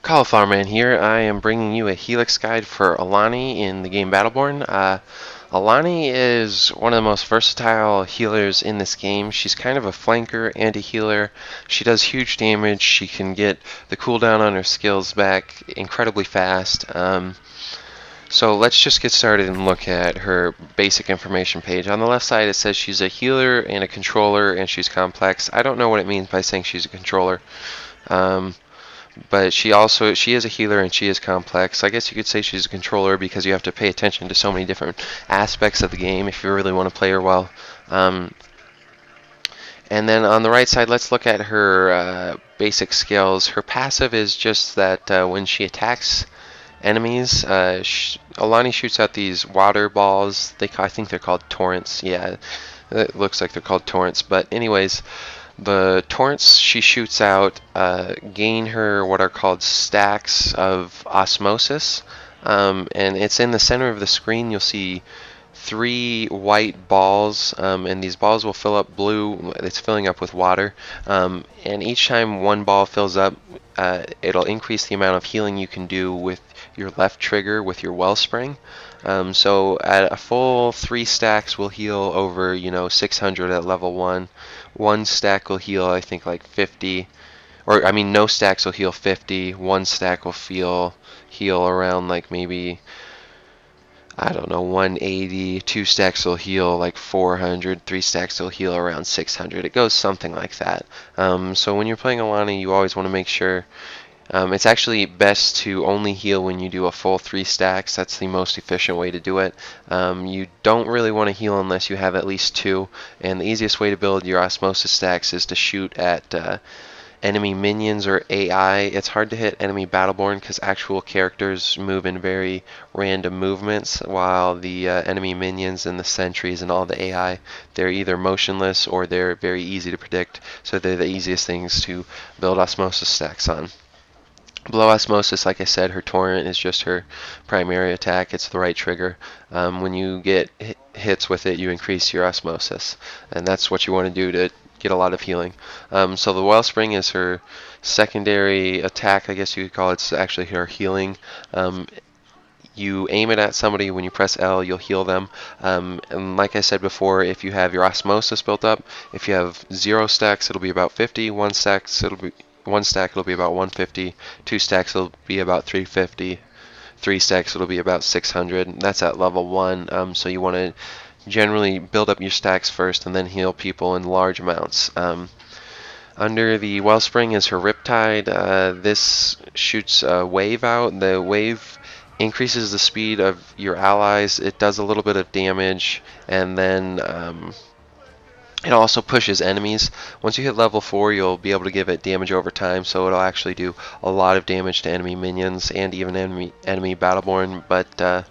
Cauliflower Man here. I am bringing you a Helix guide for Alani in the game Battleborn. Alani is one of the most versatile healers in this game. She's kind of a flanker and a healer. She does huge damage. She can get the cooldown on her skills back incredibly fast. So let's just get started and look at her basic information page. On the left side it says she's a healer and a controller and she's complex. I don't know what it means by saying she's a controller. But she is a healer and she is complex. I guess you could say she's a controller because you have to pay attention to so many different aspects of the game if you really want to play her well. And then on the right side, let's look at her basic skills. Her passive is just that when she attacks enemies, Alani shoots out these water balls. I think they're called torrents. Yeah, it looks like they're called torrents. But anyways, the torrents she shoots out gain her what are called stacks of osmosis, and it's in the center of the screen. You'll see 3 white balls, and these balls will fill up blue. It's filling up with water, and each time one ball fills up, it'll increase the amount of healing you can do with your left trigger with your wellspring. So at a full 3 stacks will heal over 600 at level 1. 1 stack will heal I think like 50, or I mean no stacks will heal 50. 1 stack will heal around like maybe, I don't know, 180. 2 stacks will heal like 400. 3 stacks will heal around 600. It goes something like that. So when you're playing Alani, you always want to make sure it's actually best to only heal when you do a full 3 stacks. That's the most efficient way to do it. You don't really want to heal unless you have at least 2, and the easiest way to build your osmosis stacks is to shoot at enemy minions or AI. It's hard to hit enemy Battleborn because actual characters move in very random movements, while the enemy minions and the sentries and all the AI, they're either motionless or they're very easy to predict, so they're the easiest things to build osmosis stacks on. Below osmosis, like I said, her torrent is just her primary attack. It's the right trigger. When you get hits with it, you increase your osmosis, and that's what you want to do to get a lot of healing. So the wellspring is her secondary attack, I guess you could call it. It's actually her healing. You aim it at somebody. When you press L, you'll heal them. And like I said before, if you have your osmosis built up, if you have 0 stacks, it'll be about 50. 1 stack, it'll be about 150. 2 stacks, it'll be about 350. 3 stacks, it'll be about 600. That's at level 1. So you want to generally build up your stacks first and then heal people in large amounts. Under the wellspring is her Riptide. This shoots a wave out. The wave increases the speed of your allies. It does a little bit of damage, and then it also pushes enemies. Once you hit level 4, you'll be able to give it damage over time, so it'll actually do a lot of damage to enemy minions and even enemy Battleborn. But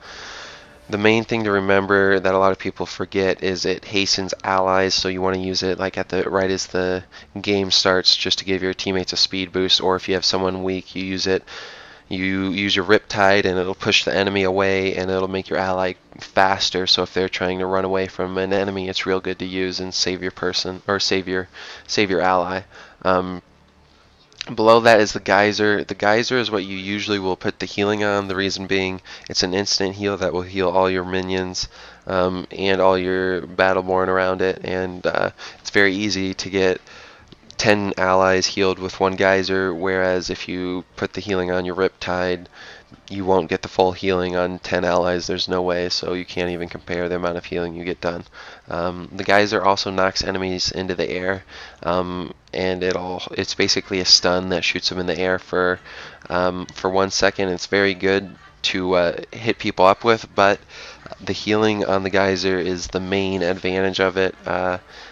the main thing to remember that a lot of people forget is it hastens allies, so you want to use it like right as the game starts, just to give your teammates a speed boost. Or if you have someone weak, you use it. You use your Riptide and it'll push the enemy away, and it'll make your ally faster. So if they're trying to run away from an enemy, it's real good to use and save your person, or save your ally. Below that is the geyser. The geyser is what you usually will put the healing on. The reason being, it's an instant heal that will heal all your minions and all your Battleborn around it, and it's very easy to get 10 allies healed with 1 geyser, whereas if you put the healing on your Riptide, you won't get the full healing on 10 allies. There's no way, so you can't even compare the amount of healing you get done. The geyser also knocks enemies into the air, and it's basically a stun that shoots them in the air for 1 second. It's very good to hit people up with, but the healing on the geyser is the main advantage of it.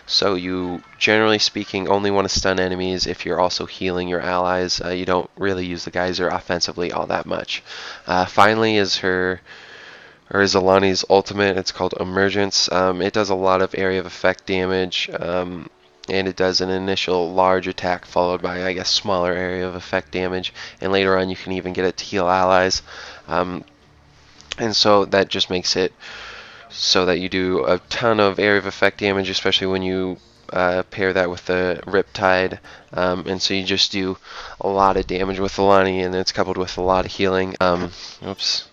So you, generally speaking, only want to stun enemies if you're also healing your allies. You don't really use the geyser offensively all that much. Finally is Alani's ultimate. It's called Emergence. It does a lot of area of effect damage, and it does an initial large attack followed by, I guess, smaller area of effect damage, and later on you can even get it to heal allies. And so that just makes it so that you do a ton of area of effect damage, especially when you pair that with the Riptide, and so you just do a lot of damage with Alani, and it's coupled with a lot of healing. Oops,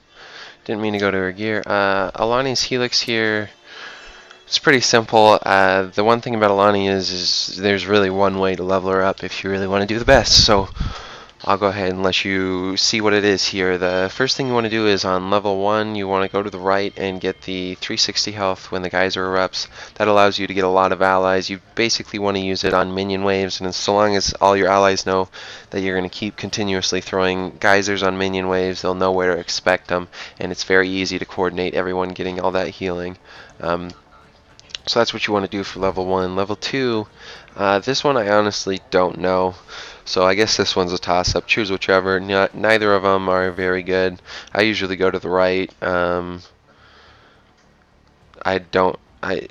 didn't mean to go to her gear. Alani's Helix here. It's pretty simple. The one thing about Alani is there's really one way to level her up if you really want to do the best. So I'll go ahead and let you see what it is here. The first thing you want to do is on level 1, you want to go to the right and get the 360 health when the geyser erupts. That allows you to get a lot of allies. You basically want to use it on minion waves, and so long as all your allies know that you're going to keep continuously throwing geysers on minion waves, they'll know where to expect them, and it's very easy to coordinate everyone getting all that healing. So that's what you want to do for level 1. Level 2, this one I honestly don't know. So I guess this one's a toss-up. Choose whichever. Neither of them are very good. I usually go to the right. I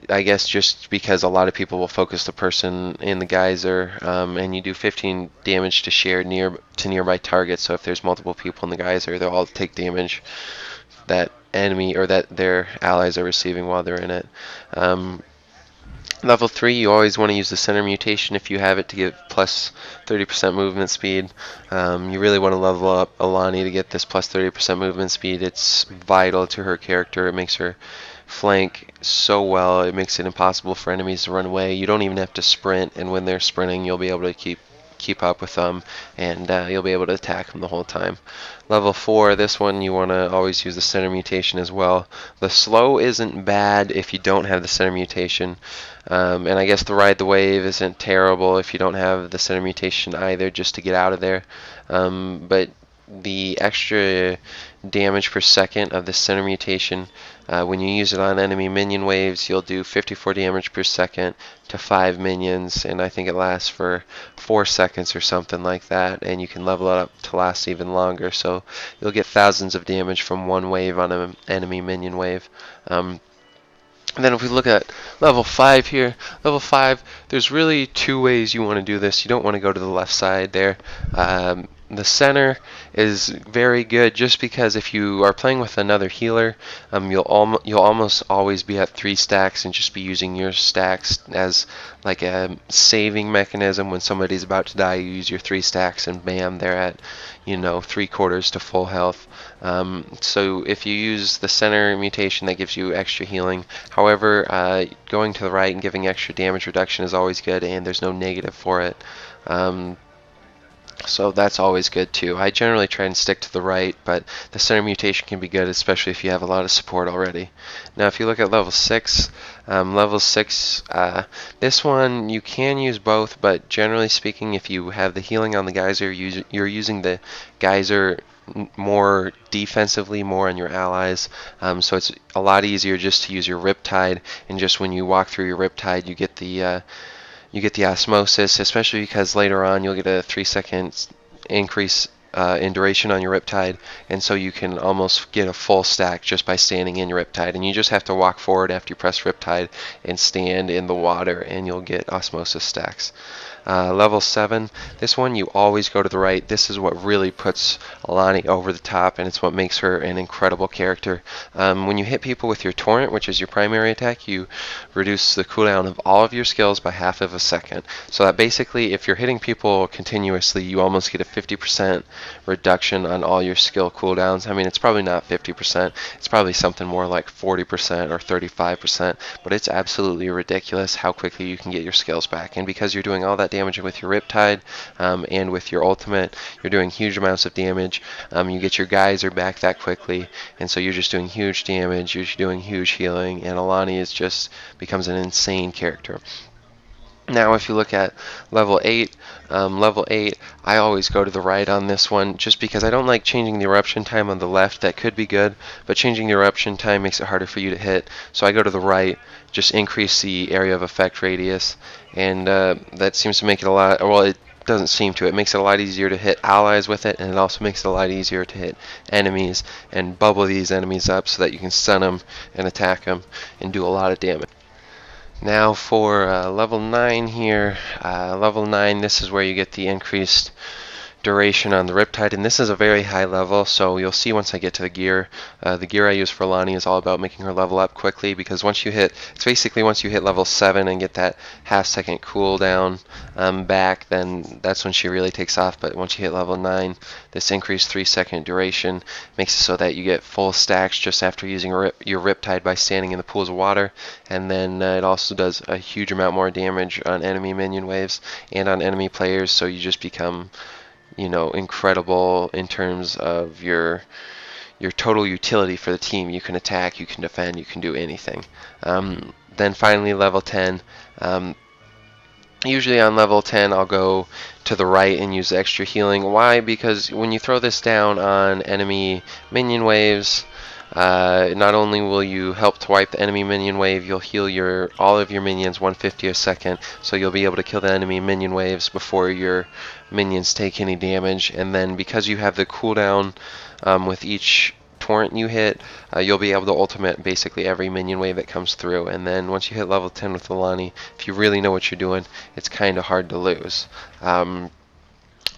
guess just because a lot of people will focus the person in the geyser, and you do 15 damage to nearby targets. So if there's multiple people in the geyser, they'll all take damage that enemy or that their allies are receiving while they're in it. Level 3, you always want to use the center mutation if you have it to get plus 30% movement speed. You really want to level up Alani to get this plus 30% movement speed. It's vital to her character. It makes her flank so well. It makes it impossible for enemies to run away. You don't even have to sprint, and when they're sprinting, you'll be able to keep up with them, and you'll be able to attack them the whole time. Level 4, this one you want to always use the center mutation as well. The slow isn't bad if you don't have the center mutation, and I guess the ride the wave isn't terrible if you don't have the center mutation either, just to get out of there. But the extra damage per second of the center mutation, when you use it on enemy minion waves, you'll do 54 damage per second to 5 minions, and I think it lasts for 4 seconds or something like that, and you can level it up to last even longer, so you'll get thousands of damage from one wave on an enemy minion wave. And then if we look at level 5 here, level 5, there's really 2 ways you want to do this. You don't want to go to the left side there. The center is very good just because if you are playing with another healer, you'll almost always be at 3 stacks and just be using your stacks as like a saving mechanism. When somebody's about to die, you use your 3 stacks and bam, they're at 3/4 to full health. So if you use the center mutation, that gives you extra healing. However, going to the right and giving extra damage reduction is always good, and there's no negative for it. So that's always good too. I generally try and stick to the right, but the center mutation can be good, especially if you have a lot of support already. Now if you look at level 6, this one you can use both, but generally speaking, if you have the healing on the geyser, you're using the geyser more defensively, more on your allies, so it's a lot easier just to use your Riptide, and just when you walk through your Riptide, you get the osmosis, especially because later on you'll get a 3-second increase in duration on your Riptide, and so you can almost get a full stack just by standing in your Riptide, and you just have to walk forward after you press Riptide and stand in the water, and you'll get osmosis stacks. Level 7, this one you always go to the right. This is what really puts Alani over the top, and it's what makes her an incredible character. When you hit people with your Torrent, which is your primary attack, you reduce the cooldown of all of your skills by half of a second. So that basically, if you're hitting people continuously, you almost get a 50% reduction on all your skill cooldowns. I mean, it's probably not 50%. It's probably something more like 40% or 35%, but it's absolutely ridiculous how quickly you can get your skills back. And because you're doing all that damage with your Riptide and with your ultimate, you're doing huge amounts of damage. You get your geyser back that quickly, and so you're just doing huge damage, you're doing huge healing, and Alani becomes an insane character. Now if you look at level 8, I always go to the right on this one just because I don't like changing the eruption time on the left. That could be good, but changing the eruption time makes it harder for you to hit, so I go to the right, just increase the area of effect radius, and that seems to make it a lot, well, it doesn't seem to, it makes it a lot easier to hit allies with it, and it also makes it a lot easier to hit enemies and bubble these enemies up so that you can stun them and attack them and do a lot of damage. Now for level 9 here, level 9, this is where you get the increased duration on the Riptide, and this is a very high level, so you'll see once I get to the gear I use for Alani is all about making her level up quickly, because once you hit, it's basically once you hit level 7 and get that half-second cooldown back, then that's when she really takes off. But once you hit level 9, this increased 3-second duration makes it so that you get full stacks just after using your Riptide by standing in the pools of water, and then it also does a huge amount more damage on enemy minion waves and on enemy players, so you just become, you know, incredible in terms of your total utility for the team. You can attack, you can defend, you can do anything. Then finally level 10. Usually on level 10 I'll go to the right and use extra healing. Why? Because when you throw this down on enemy minion waves, not only will you help to wipe the enemy minion wave, you'll heal all of your minions 150 a second, so you'll be able to kill the enemy minion waves before your minions take any damage. And then because you have the cooldown with each torrent you hit, you'll be able to ultimate basically every minion wave that comes through. And then once you hit level 10 with Alani, if you really know what you're doing, it's kind of hard to lose.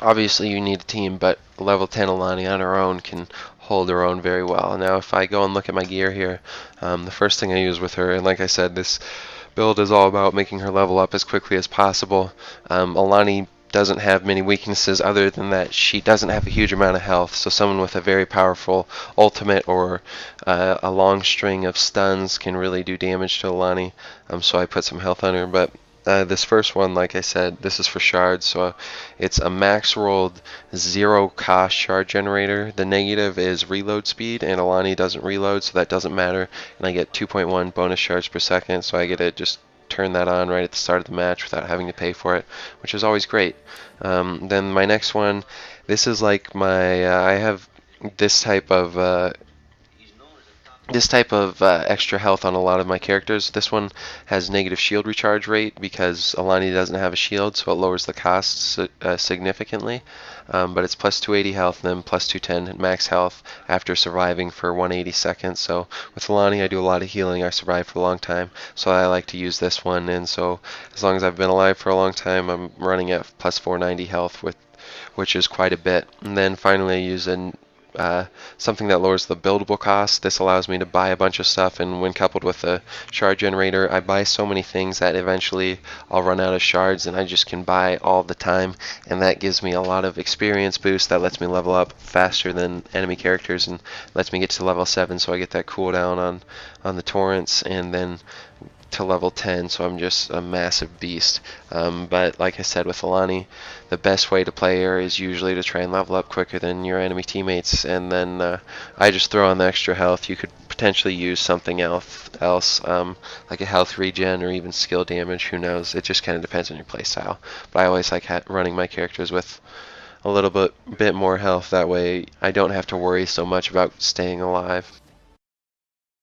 Obviously you need a team, but level 10 Alani on her own can hold her own very well. Now if I go and look at my gear here, the first thing I use with her, and like I said, this build is all about making her level up as quickly as possible. Alani doesn't have many weaknesses other than that she doesn't have a huge amount of health, so someone with a very powerful ultimate or a long string of stuns can really do damage to Alani. So I put some health on her, but this first one, like I said, this is for shards, so it's a max rolled 0 cost shard generator. The negative is reload speed, and Alani doesn't reload, so that doesn't matter, and I get 2.1 bonus shards per second, so I get to just turn that on right at the start of the match without having to pay for it, which is always great. Then my next one, this is like my, I have this type of extra health on a lot of my characters. This one has negative shield recharge rate because Alani doesn't have a shield, so it lowers the cost significantly. But it's plus 280 health and then plus 210 max health after surviving for 180 seconds. So with Alani I do a lot of healing. I survive for a long time, so I like to use this one. And so as long as I've been alive for a long time, I'm running at plus 490 health, which is quite a bit. And then finally I use something that lowers the buildable cost. This allows me to buy a bunch of stuff, and when coupled with a shard generator, I buy so many things that eventually I'll run out of shards and I just can buy all the time, and that gives me a lot of experience boost that lets me level up faster than enemy characters and lets me get to level 7, so I get that cooldown on the torrents, and then to level 10, so I'm just a massive beast. But like I said, with Alani, the best way to play her is usually to try and level up quicker than your enemy teammates, and then I just throw on the extra health. You could potentially use something else, like a health regen or even skill damage, who knows. It just kind of depends on your playstyle. But I always like running my characters with a little bit more health, that way I don't have to worry so much about staying alive.